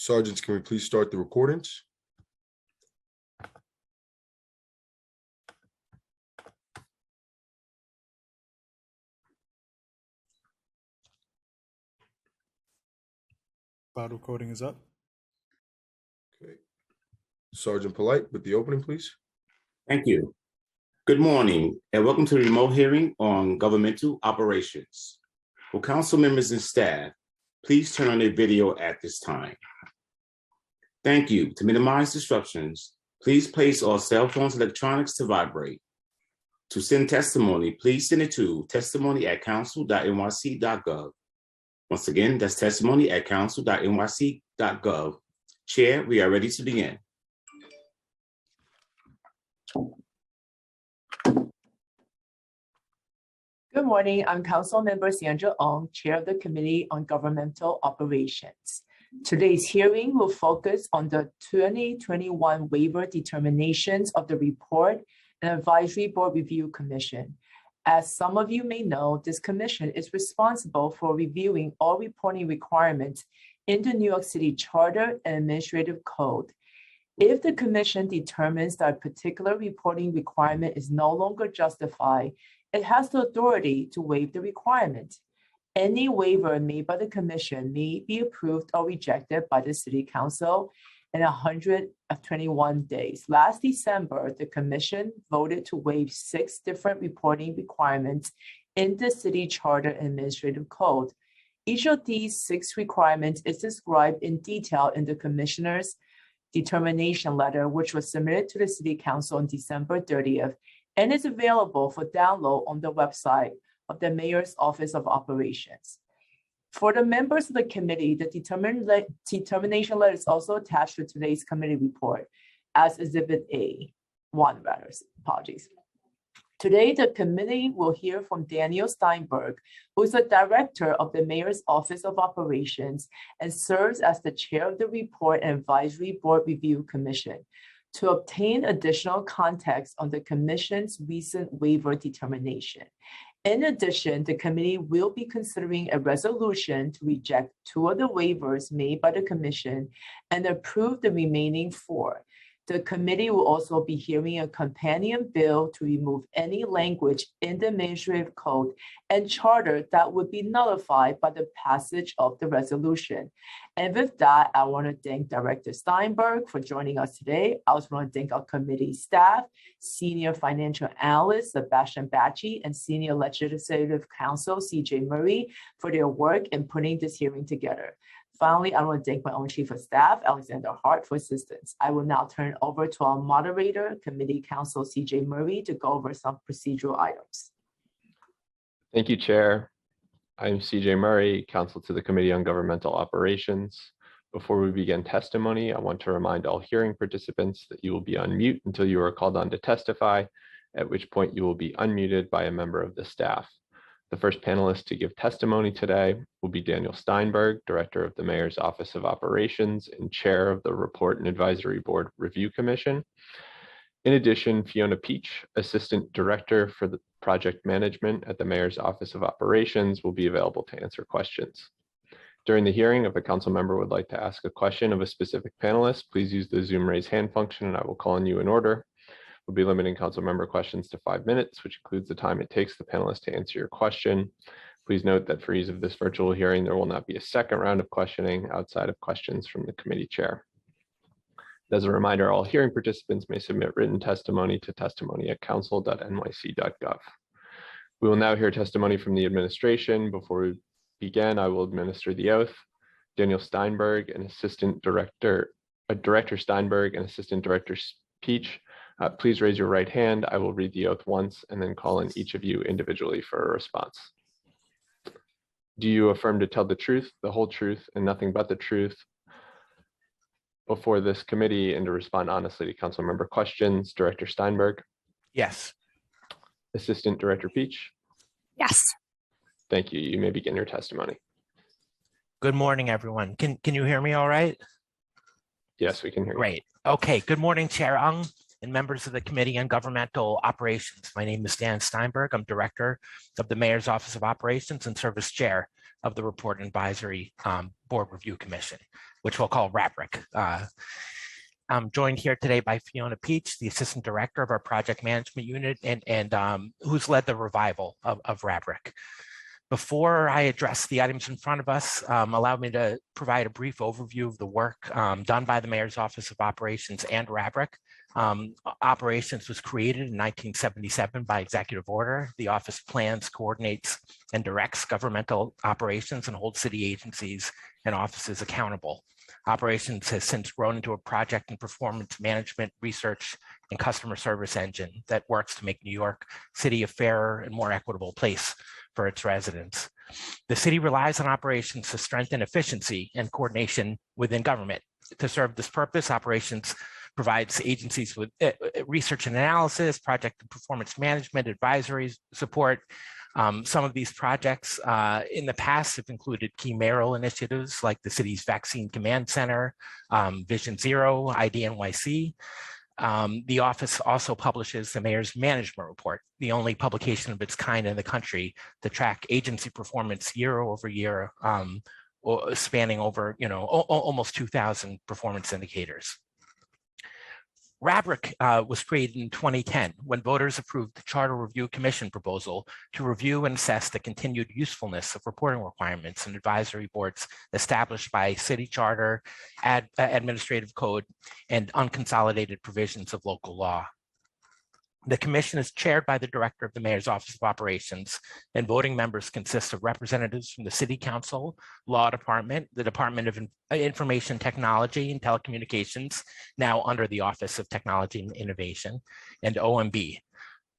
Sergeants, can we please start the recordings? Cloud recording is up. Okay. Sergeant Polite with the opening, please. Thank you. Good morning and welcome to the remote hearing on governmental operations. For council members and staff, please turn on their video at this time. Thank you. To minimize disruptions, please place all cell phones and electronics to vibrate. To send testimony, please send it to testimony@council.nyc.gov. Once again, that's testimony@council.nyc.gov. Chair, we are ready to begin. Good morning, I'm Councilmember Sandra Ong, Chair of the Committee on Governmental Operations. Today's hearing will focus on the 2021 waiver determinations of the Report and Advisory Board Review Commission. As some of you may know, this commission is responsible for reviewing all reporting requirements in the New York City Charter and Administrative Code. If the commission determines that a particular reporting requirement is no longer justified, it has the authority to waive the requirement. Any waiver made by the commission may be approved or rejected by the City Council in 121 days. Last December, the commission voted to waive 6 different reporting requirements in the City Charter and Administrative Code. Each of these 6 requirements is described in detail in the commissioner's determination letter, which was submitted to the City Council on December 30th and is available for download on the website of the Mayor's Office of Operations. For the members of the committee, the determination letter is also attached to today's committee report as Exhibit A1, apologies. Today, the committee will hear from Daniel Steinberg, who is the director of the Mayor's Office of Operations and serves as the chair of the Report and Advisory Board Review Commission, to obtain additional context on the commission's recent waiver determination. In addition, the committee will be considering a resolution to reject 2 of the waivers made by the commission and approve the remaining 4. The committee will also be hearing a companion bill to remove any language in the Administrative Code and Charter that would be nullified by the passage of the resolution. And with that, I want to thank Director Steinberg for joining us today. I also want to thank our committee staff, Senior Financial Analyst Sebastian Bacci, and Senior Legislative Counsel CJ Murray for their work in putting this hearing together. Finally, I want to thank my own Chief of Staff, Alexander Hart, for assistance. I will now turn it over to our moderator, Committee Counsel CJ Murray, to go over some procedural items. Thank you, Chair. I'm CJ Murray, Counsel to the Committee on Governmental Operations. Before we begin testimony, I want to remind all hearing participants that you will be on mute until you are called on to testify, at which point you will be unmuted by a member of the staff. The first panelist to give testimony today will be Daniel Steinberg, Director of the Mayor's Office of Operations and Chair of the Report and Advisory Board Review Commission. In addition, Fiona Peach, Assistant Director for the Project Management at the Mayor's Office of Operations, will be available to answer questions. During the hearing, if a council member would like to ask a question of a specific panelist, please use the Zoom raise hand function and I will call on you in order. We'll be limiting council member questions to 5 minutes, which includes the time it takes the panelists to answer your question. Please note that for ease of this virtual hearing, there will not be a second round of questioning outside of questions from the committee chair. As a reminder, all hearing participants may submit written testimony to testimony@council.nyc.gov. We will now hear testimony from the administration. Before we begin, I will administer the oath. Daniel Steinberg and Director Steinberg and Assistant Director Peach, please raise your right hand. I will read the oath once and then call on each of you individually for a response. Do you affirm to tell the truth, the whole truth, and nothing but the truth before this committee and to respond honestly to council member questions? Director Steinberg? Yes. Assistant Director Peach? Yes. Thank you. You may begin your testimony. Good morning, everyone. Can you hear me all right? Yes, we can hear you. Great. Okay. Good morning, Chair Ung and members of the Committee on Governmental Operations. My name is Dan Steinberg. I'm Director of the Mayor's Office of Operations and serve as Chair of the Report and Advisory Board Review Commission, which we'll call RABRIC. I'm joined here today by Fiona Peach, the Assistant Director of our Project Management Unit, and who's led the revival of RABRIC. Before I address the items in front of us, allow me to provide a brief overview of the work done by the Mayor's Office of Operations and RABRIC. Operations was created in 1977 by executive order. The office plans, coordinates, and directs governmental operations and holds city agencies and offices accountable. Operations has since grown into a project and performance management, research, and customer service engine that works to make New York City a fairer and more equitable place for its residents. The city relies on operations to strengthen efficiency and coordination within government. To serve this purpose, operations provides agencies with research and analysis, project and performance management, advisory support. Some of these projects in the past have included key mayoral initiatives like the city's Vaccine Command Center, Vision Zero, IDNYC. The office also publishes the Mayor's Management Report, the only publication of its kind in the country to track agency performance year over year, spanning over almost 2,000 performance indicators. RABRIC was created in 2010 when voters approved the Charter Review Commission proposal to review and assess the continued usefulness of reporting requirements and advisory boards established by city charter, administrative code, and unconsolidated provisions of local law. The commission is chaired by the director of the Mayor's Office of Operations, and voting members consist of representatives from the City Council, Law Department, the Department of Information Technology and Telecommunications, now under the Office of Technology and Innovation, and OMB.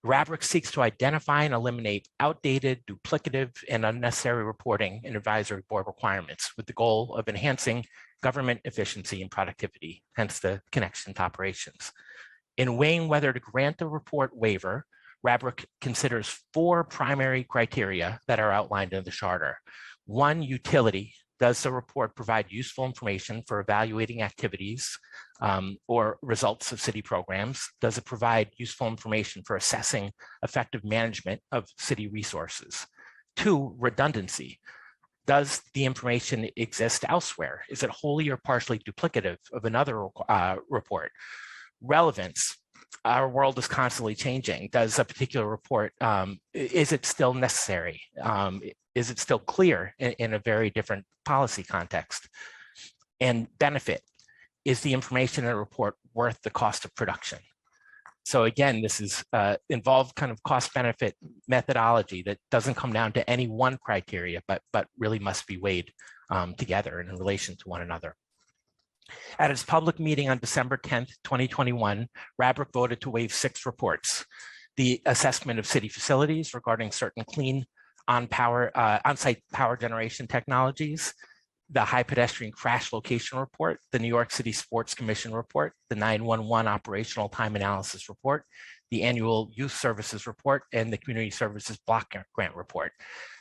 RABRIC seeks to identify and eliminate outdated, duplicative, and unnecessary reporting and advisory board requirements with the goal of enhancing government efficiency and productivity, hence the connection to operations. In weighing whether to grant a report waiver, RABRIC considers 4 primary criteria that are outlined in the charter. 1, utility. Does the report provide useful information for evaluating activities or results of city programs? Does it provide useful information for assessing effective management of city resources? 2, redundancy. Does the information exist elsewhere? Is it wholly or partially duplicative of another report? Relevance. Our world is constantly changing. Does a particular report, is it still necessary? Is it still clear in a very different policy context? And benefit. Is the information in a report worth the cost of production? So again, this is involved kind of cost benefit methodology that doesn't come down to any one criteria, but really must be weighed together and in relation to one another. At its public meeting on December 10th, 2021, RABRIC voted to waive 6 reports. The assessment of city facilities regarding certain clean on-site power generation technologies, the high pedestrian crash location report, the New York City Sports Commission report, the 911 operational time analysis report, the annual youth services report, and the community services block grant report.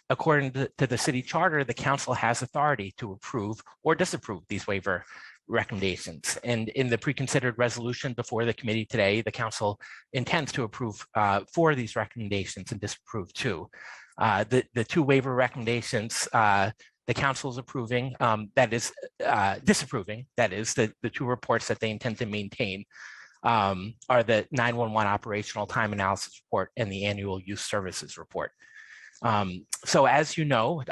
According to the city charter, the council has authority to approve or disapprove these waiver recommendations. And in the pre-considered resolution before the committee today, the council intends to approve 4 of these recommendations and disapprove 2. The 2 waiver recommendations the council is approving, disapproving, that is, the 2 reports that they intend to maintain are the 911 operational time analysis report and the annual youth services report. So as you know,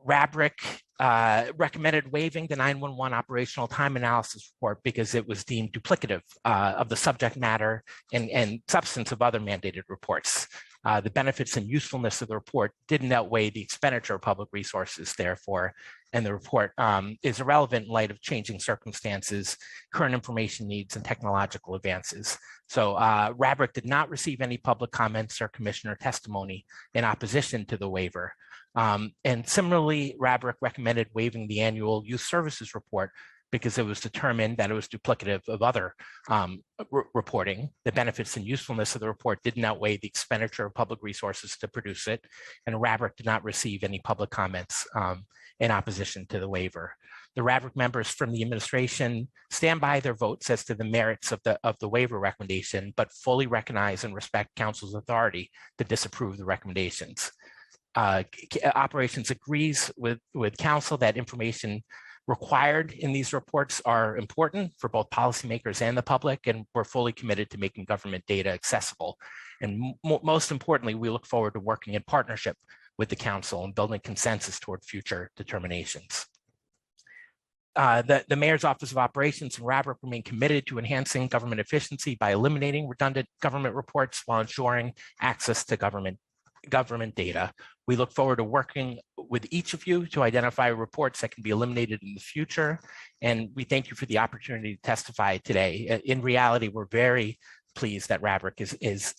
RABRIC recommended waiving the 911 operational time analysis report because it was deemed duplicative of the subject matter and substance of other mandated reports. The benefits and usefulness of the report didn't outweigh the expenditure of public resources, therefore, and the report is irrelevant in light of changing circumstances, current information needs, and technological advances. So RABRIC did not receive any public comments or commissioner testimony in opposition to the waiver. And similarly, RABRIC recommended waiving the annual youth services report because it was determined that it was duplicative of other reporting. The benefits and usefulness of the report didn't outweigh the expenditure of public resources to produce it, and RABRIC did not receive any public comments in opposition to the waiver. The RABRIC members from the administration stand by their votes as to the merits of the waiver recommendation, but fully recognize and respect council's authority to disapprove the recommendations. Operations agrees with council that information required in these reports are important for both policymakers and the public, and we're fully committed to making government data accessible. And most importantly, we look forward to working in partnership with the council and building consensus toward future determinations. The Mayor's Office of Operations and RABRIC remain committed to enhancing government efficiency by eliminating redundant government reports while ensuring access to government data. We look forward to working with each of you to identify reports that can be eliminated in the future. And we thank you for the opportunity to testify today. In reality, we're very pleased that RABRIC is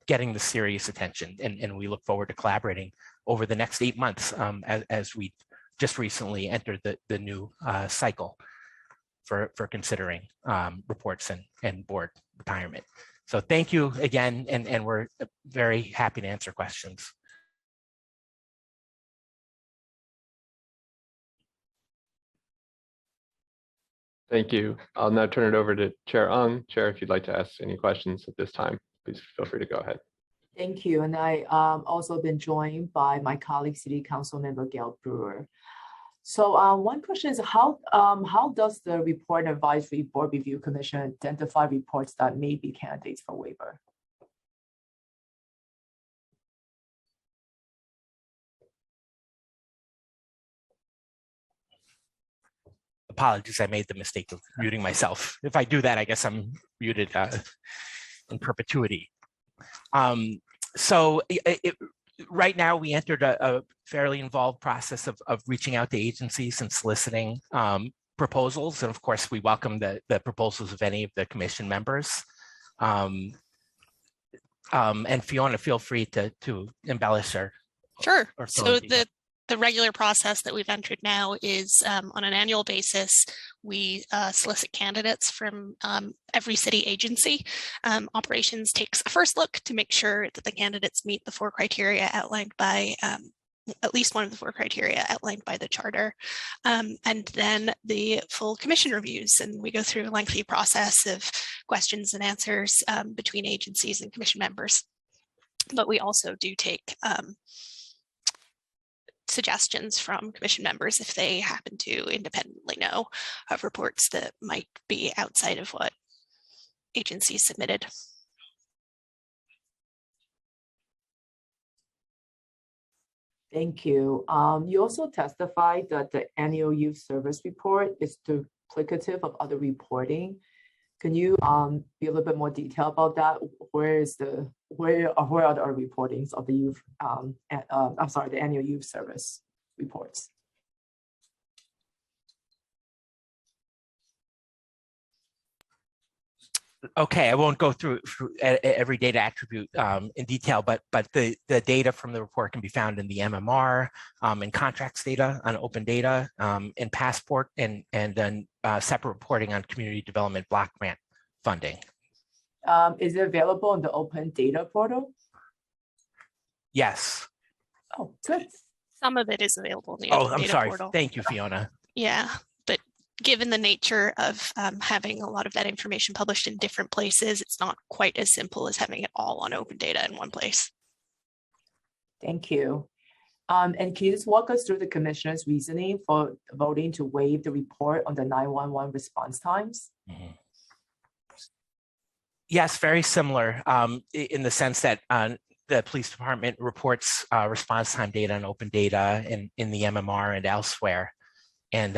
getting the serious attention, and we look forward to collaborating over the next 8 months as we just recently entered the new cycle for considering reports and board retirement. So thank you again, and we're very happy to answer questions. Thank you. I'll now turn it over to Chair Ung. Chair, if you'd like to ask any questions at this time, please feel free to go ahead. Thank you. And I also been joined by my colleague, City Council Member Gail Brewer. So one question is how does the Report Advisory Board Review Commission identify reports that may be candidates for waiver? Apologies, I made the mistake of muting myself. If I do that, I guess I'm muted in perpetuity. Right now, we entered a fairly involved process of reaching out to agencies and soliciting proposals. And of course, we welcome the proposals of any of the commission members. And Fiona, feel free to embellish or Sure. Or so the regular process that we've entered now is on an annual basis, we solicit candidates from every city agency. Operations takes a first look to make sure that the candidates meet the 4 criteria outlined by at least one of the 4 criteria outlined by the charter. And then the full commission reviews, and we go through a lengthy process of questions and answers between agencies and commission members. But we also do take suggestions from commission members if they happen to independently know of reports that might be outside of what agencies submitted. Thank you. You also testified that the annual youth service report is duplicative of other reporting. Can you be a little bit more detailed about that? Where are the other reportings of the youth? The annual youth service reports. Okay, I won't go through every data attribute in detail, but the data from the report can be found in the MMR, and contracts data on open data, in Passport, and then separate reporting on community development block grant funding. Is it available on the open data portal? Yes. Oh, good. Some of it is available in the Oh, open I'm data sorry. portal. Thank you, Fiona. Yeah, but given the nature of having a lot of that information published in different places, it's not quite as simple as having it all on open data in one place. Thank you. And can you just walk us through the commissioner's reasoning for voting to waive the report on the 911 response times? Mm-hmm. Yes, very similar in the sense that the police department reports response time data and open data in the MMR and elsewhere. And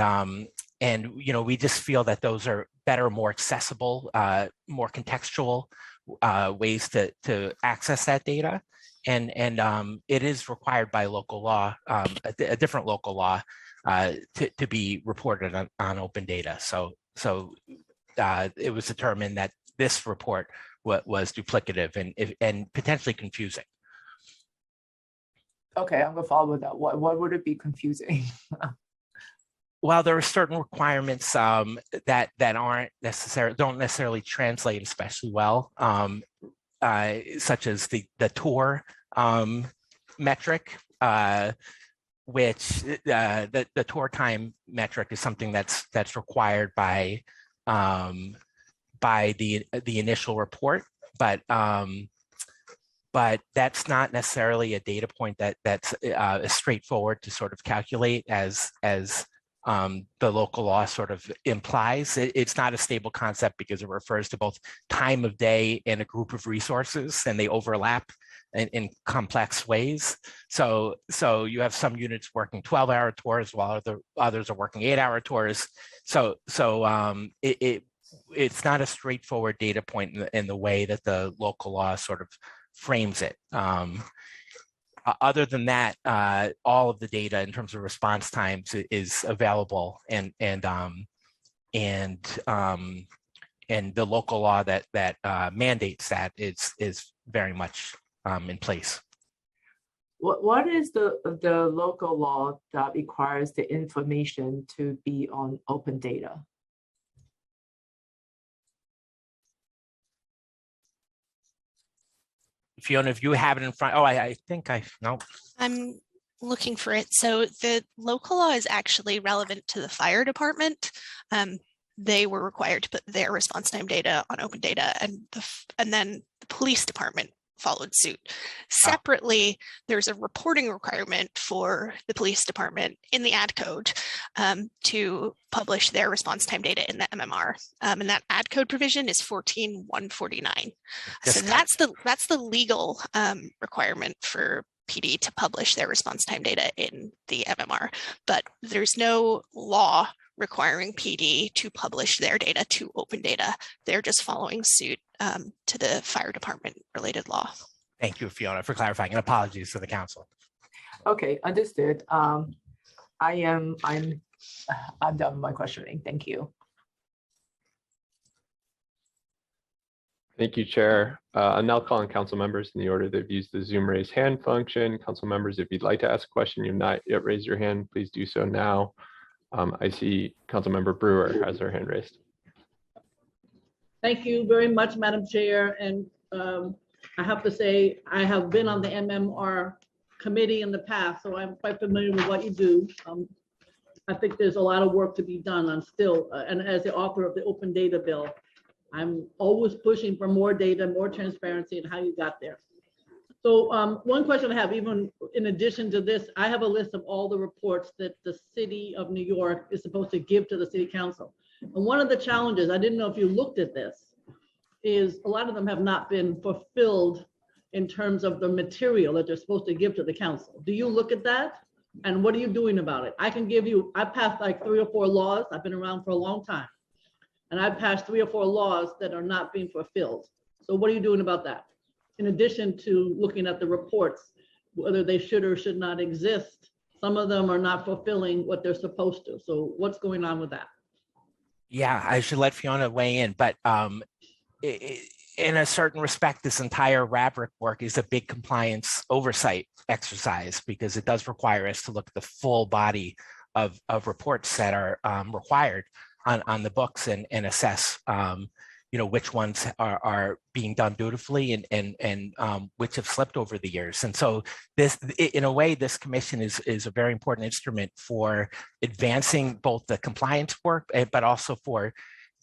we just feel that those are better, more accessible, more contextual ways to access that data. And it is required by local law, a different local law, to be reported on open data. So it was determined that this report was duplicative and potentially confusing. Okay, I'm gonna follow with that. What would it be confusing? Well, there are certain requirements that don't necessarily translate especially well, such as the tour metric, which the tour time metric is something that's required by the initial report, but that's not necessarily a data point that's as straightforward to sort of calculate as the local law sort of implies. It's not a stable concept because it refers to both time of day and a group of resources, and they overlap in complex ways. So you have some units working 12-hour tours while others are working 8-hour tours. So it's not a straightforward data point in the way that the local law sort of frames it. Other than that, all of the data in terms of response times is available, and the local law that mandates that is very much in place. What is the local law that requires the information to be on open data? Fiona, if you have it in front, I think no. I'm looking for it. So the local law is actually relevant to the fire department. They were required to put their response time data on open data, and then the police department followed suit. Separately, there's a reporting requirement for the police department in the ad code to publish their response time data in the MMR. And that ad code provision is 14.149. So that's the legal requirement for PD to publish their response time data in the MMR, but there's no law requiring PD to publish their data to open data. They're just following suit to the fire department related law. Thank you, Fiona, for clarifying, and apologies to the council. Okay, understood. I'm done with my questioning. Thank you. Thank you, Chair. I'm now calling council members in the order they've used the Zoom raise hand function. Council members, if you'd like to ask a question, you've not yet raised your hand, please do so now. I see Councilmember Brewer has her hand raised. Thank you very much, Madam Chair. And I have to say, I have been on the MMR committee in the past, so I'm quite familiar with what you do. I think there's a lot of work to be done on still, and as the author of the open data bill, I'm always pushing for more data, more transparency, and how you got there. So one question I have, even in addition to this, I have a list of all the reports that the city of New York is supposed to give to the city council. And one of the challenges, I didn't know if you looked at this, is a lot of them have not been fulfilled in terms of the material that they're supposed to give to the council. Do you look at that? And what are you doing about it? I can give you, I passed like 3 or 4 laws. I've been around for a long time. And I've passed 3 or 4 laws that are not being fulfilled. So what are you doing about that? In addition to looking at the reports, whether they should or should not exist, some of them are not fulfilling what they're supposed to. So what's going on with that? Yeah, I should let Fiona weigh in, but in a certain respect, this entire RABRIC work is a big compliance oversight exercise because it does require us to look at the full body of reports that are required on the books and assess which ones are being done dutifully and which have slipped over the years. And so this, in a way, this commission is a very important instrument for advancing both the compliance work, but also for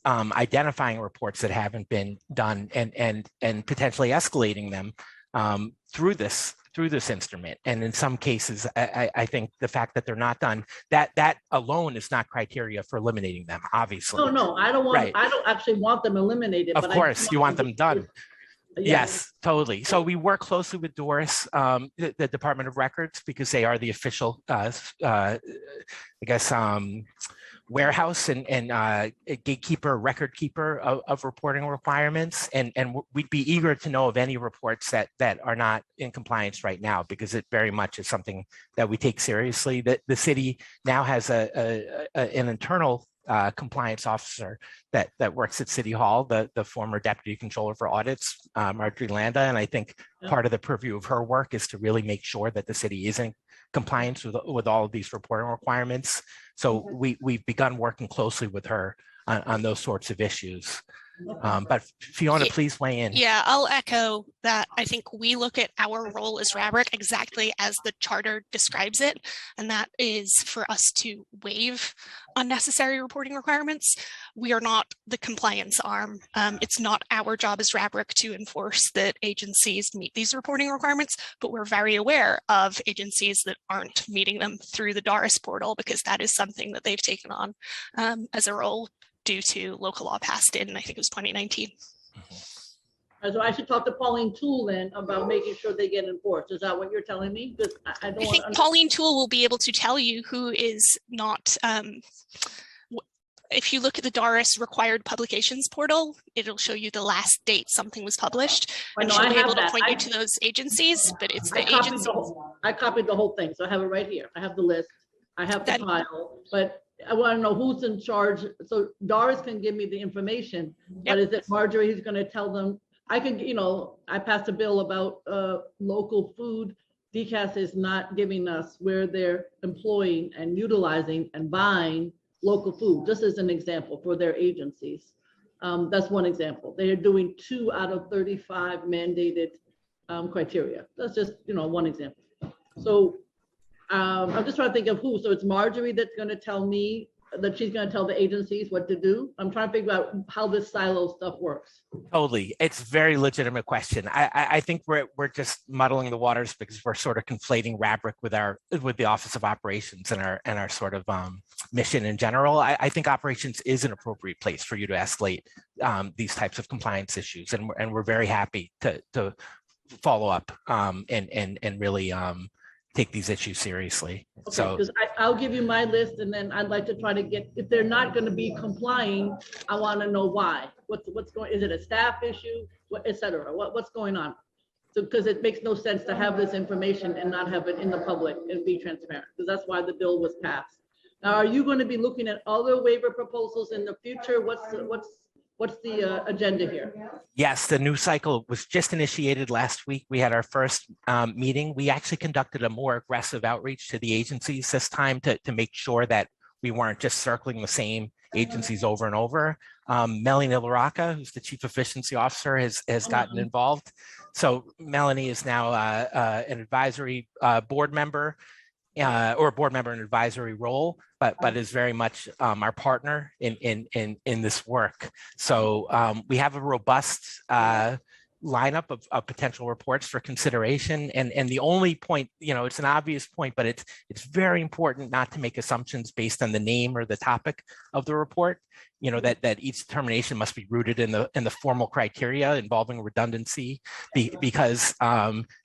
identifying reports that haven't been done and potentially escalating them through this instrument. And in some cases, I think the fact that they're not done, that alone is not criteria for eliminating them, obviously. No, I don't want, Right. I don't actually want them eliminated. Of course, you want them done. Yeah. Yes, totally. So we work closely with Doris, the Department of Records, because they are the official, warehouse and gatekeeper, record keeper of reporting requirements. And we'd be eager to know of any reports that are not in compliance right now, because it very much is something that we take seriously. The city now has an internal compliance officer that works at City Hall, the former deputy controller for audits, Marjorie Landa. And I think part of the purview of her work is to really make sure that the city is in compliance with all of these reporting requirements. So we've begun working closely with her on those sorts of issues. But Fiona, Yeah. please weigh in. Yeah, I'll echo that. I think we look at our role as RABRIC exactly as the charter describes it, and that is for us to waive unnecessary reporting requirements. We are not the compliance arm. It's not our job as RABRIC to enforce that agencies meet these reporting requirements, but we're very aware of agencies that aren't meeting them through the DARIS portal, because that is something that they've taken on as a role due to local law passed in, I think it was 2019. So I should talk to Pauline Toole then about making sure they get enforced. Is that what you're telling me? Because I don't I think want Pauline Toole will be able to tell you who is not. If you look at the DARIS required publications portal, it'll show you the last date something was published, I and know, she'll I be have able to that. point you to those agencies. But it's the I copied agencies. I copied the whole thing, so I have it right here. I have the list. I have the That- file, but I want to know who's in charge. So Doris can give me the information, but is it Marjorie who's going to tell them? I can, I passed a bill about local food. DCAS is not giving us where they're employing and utilizing and buying local food, just as an example for their agencies. That's one example. They are doing 2 out of 35 mandated criteria. That's just, one example. So I'm just trying to think of who. So it's Marjorie that's going to tell me that she's going to tell the agencies what to do. I'm trying to figure out how this silo stuff works. Totally. It's a very legitimate question. I think we're just muddling the waters because we're sort of conflating RABRIC with the Office of Operations and our sort of mission in general. I think operations is an appropriate place for you to escalate these types of compliance issues, and we're very happy to follow up and really take these issues seriously. Okay, So because I'll give you my list, and then I'd like to try to get, if they're not going to be complying, I want to know why. What's going, is it a staff issue, et cetera? What's going on? So, because it makes no sense to have this information and not have it in the public and be transparent, because that's why the bill was passed. Now, are you going to be looking at other waiver proposals in the future? What's the agenda here? yes, the new cycle was just initiated last week. We had our first meeting. We actually conducted a more aggressive outreach to the agencies this time to make sure that we weren't just circling the same agencies over and over. Melanie LaRocca, who's the Chief Efficiency Officer, has gotten involved. So Melanie is now an advisory board member, or a board member in an advisory role, but is very much our partner in this work. So we have a robust lineup of potential reports for consideration. And the only point, it's an obvious point, but it's very important not to make assumptions based on the name or the topic of the report. That each determination must be rooted in the formal criteria involving redundancy, because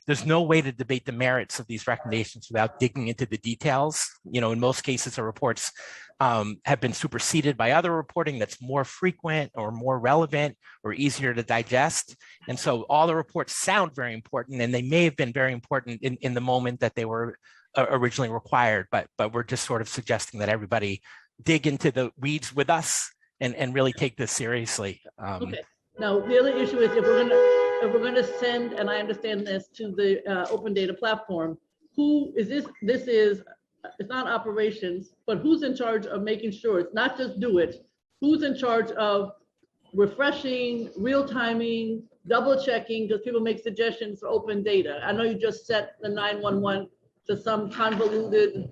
there's no way to debate the merits of these recommendations without digging into the details. In most cases, the reports have been superseded by other reporting that's more frequent or more relevant or easier to digest. And so all the reports sound very important, and they may have been very important in the moment that they were originally required, but we're just sort of suggesting that everybody dig into the weeds with us and really take this seriously. Okay. Now, the other issue is if we're gonna send, and I understand this, to the open data platform, who is this? This is, it's not operations, but who's in charge of making sure it's not just do it? Who's in charge of refreshing, real timing, double checking, because people make suggestions for open data? I know you just set the 911 to some convoluted,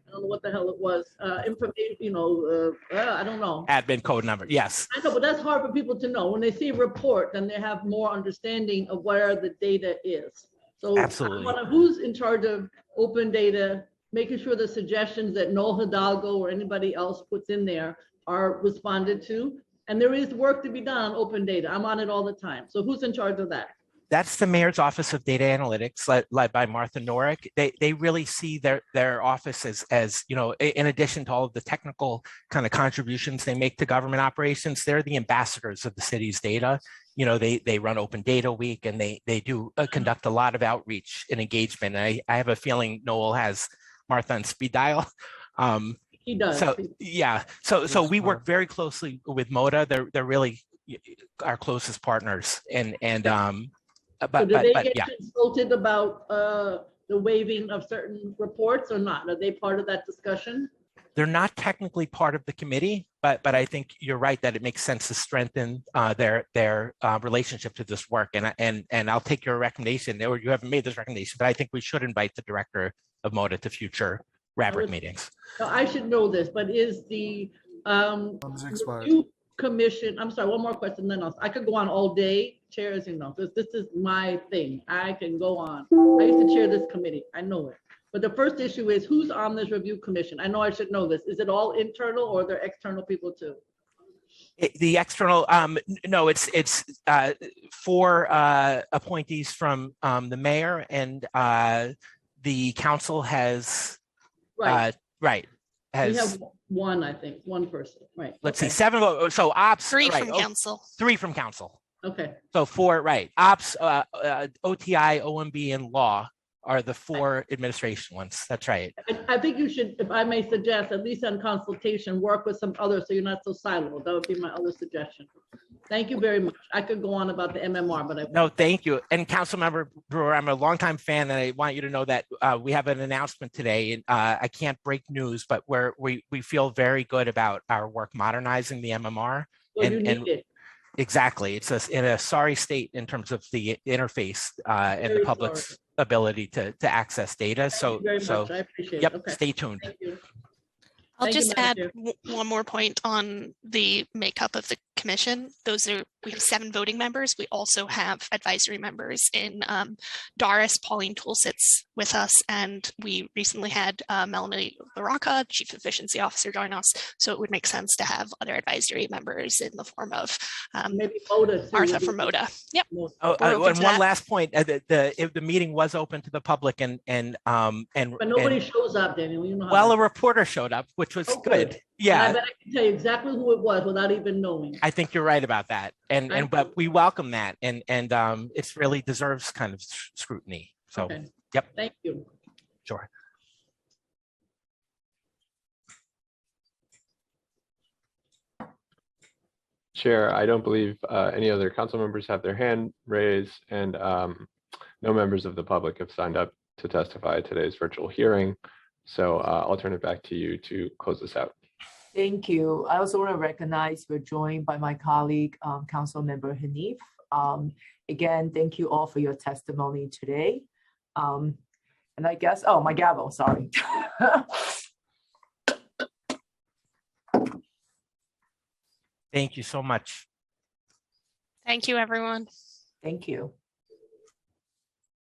I don't know what the hell it was, information, I don't know. Admin code number, yes. I know, but that's hard for people to know. When they see a report, then they have more understanding of where the data is. So Absolutely. Who's in charge of open data, making sure the suggestions that Noel Hidalgo or anybody else puts in there are responded to? And there is work to be done on open data. I'm on it all the time. So who's in charge of that? That's the Mayor's Office of Data Analytics, led by Martha Norick. They really see their office as in addition to all of the technical kind of contributions they make to government operations, they're the ambassadors of the city's data. They run Open Data Week, and they do conduct a lot of outreach and engagement. I have a feeling Noel has Martha on speed dial. He does. So yeah, so we work very closely with MODA. They're really our closest partners, and So do they get yeah. consulted about the waiving of certain reports or not? Are they part of that discussion? They're not technically part of the committee, but I think you're right that it makes sense to strengthen their relationship to this work. And I'll take your recommendation, or you haven't made this recommendation, but I think we should invite the director of MODA to future RABRIC meetings. Now, I should know this, but is the review commission, I'm sorry, one more question, then I could go on all day, Chair, as you know, this is my thing. I can go on. I used to chair this committee. I know it. But the first issue is who's on this review commission? I know I should know this. Is it all internal or are there external people too? The external, no, it's 4 appointees from the mayor, and the council has, Right. right. We have one, I think, one person, right? Let's see, 7 votes. So ops. 3 right, from council. 3 from council. Okay. So 4, right. Ops, OTI, OMB, and law are the 4 administration ones. That's right. I think you should, if I may suggest, at least on consultation, work with some others so you're not so siloed. That would be my other suggestion. Thank you very much. I could go on about the MMR, but No, thank you. And Councilmember Brewer, I'm a longtime fan, and I want you to know that we have an announcement today. And I can't break news, but we feel very good about our work modernizing the MMR. well, you need it. Exactly. It's in a sorry state in terms of the interface and the Very public's sorry. ability to access data. Thank you very much. I appreciate it. Yep, Okay. stay tuned. Thank you. I'll Thank you, just Madam add Chair. one more point on the makeup of the commission. We have 7 voting members. We also have advisory members in Doris. Pauline Toole sits with us, and we recently had Melanie Baraka, Chief Efficiency Officer, join us. So it would make sense to have other advisory members in the form of Maybe MODA too. Martha from MODA. Yep. Oh, We're open and to one that. last point: if the meeting was open to the public, and But nobody shows up, Daniel. You know how well, a that- reporter showed up, which was Oh, good. good. Yeah, And I bet I can tell you exactly who it was without even knowing. I think you're right about that, Thank but we welcome that, and it's really deserves kind of scrutiny. So, Okay. yep, Thank you. sure. Chair, I don't believe any other council members have their hand raised, and no members of the public have signed up to testify at today's virtual hearing. So I'll turn it back to you to close this out. Thank you. I also want to recognize we're joined by my colleague, Council Member Hanif. Again, thank you all for your testimony today. And I guess, oh, my gavel, sorry. Thank you so much. Thank you, everyone. Thank you.